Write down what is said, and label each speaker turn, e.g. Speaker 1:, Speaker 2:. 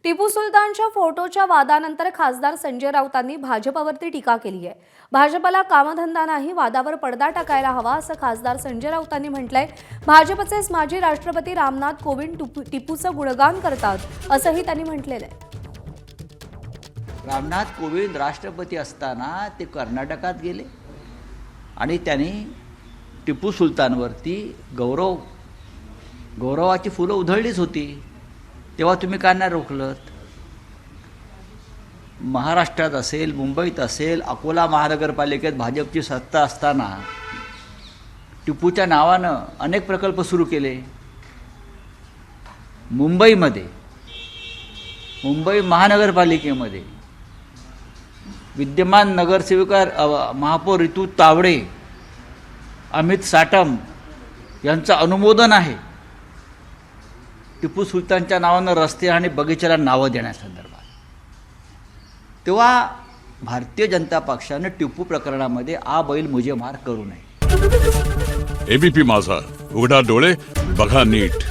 Speaker 1: टिपू सुलतानच्या फोटोच्या वादानंतर खासदार संजय राऊतांनी भाजपवरती टीका केली आहे। भाजपला कामधंदा नाही, वादावर पडदा टाकायला हवा असं खासदार संजय राऊतांनी म्हटलंय। भाजपचे माजी राष्ट्रपती रामनाथ कोविंद टिपूचं गुणगान करतात असंही त्यांनी म्हटलेलं आहे।
Speaker 2: रामनाथ कोविंद राष्ट्रपती असताना ते कर्नाटकात गेले आणि त्यांनी टिपू सुलतानवरती गौरवाची फुलं उधळलीच होती, तेव्हा तुम्ही का नाही रोखलत? महाराष्ट्रात असेल, मुंबईत असेल, अकोला महानगरपालिकेत भाजपची सत्ता असताना टिपूच्या नावानं अनेक प्रकल्प सुरू केले। मुंबई महानगरपालिकेमध्ये विद्यमान नगरसेविका महापौर ऋतू तावडे, अमित साटम यांचं अनुमोदन आहे टिपू सुलतानच्या नावानं रस्ते आणि बगीच्याला नावं देण्यासंदर्भात। तेव्हा भारतीय जनता पक्षानं टिपू प्रकरणामध्ये आ बैल मुझे मार करू नये।
Speaker 3: एबीपी माझा, उघडा डोळे बघा नीट।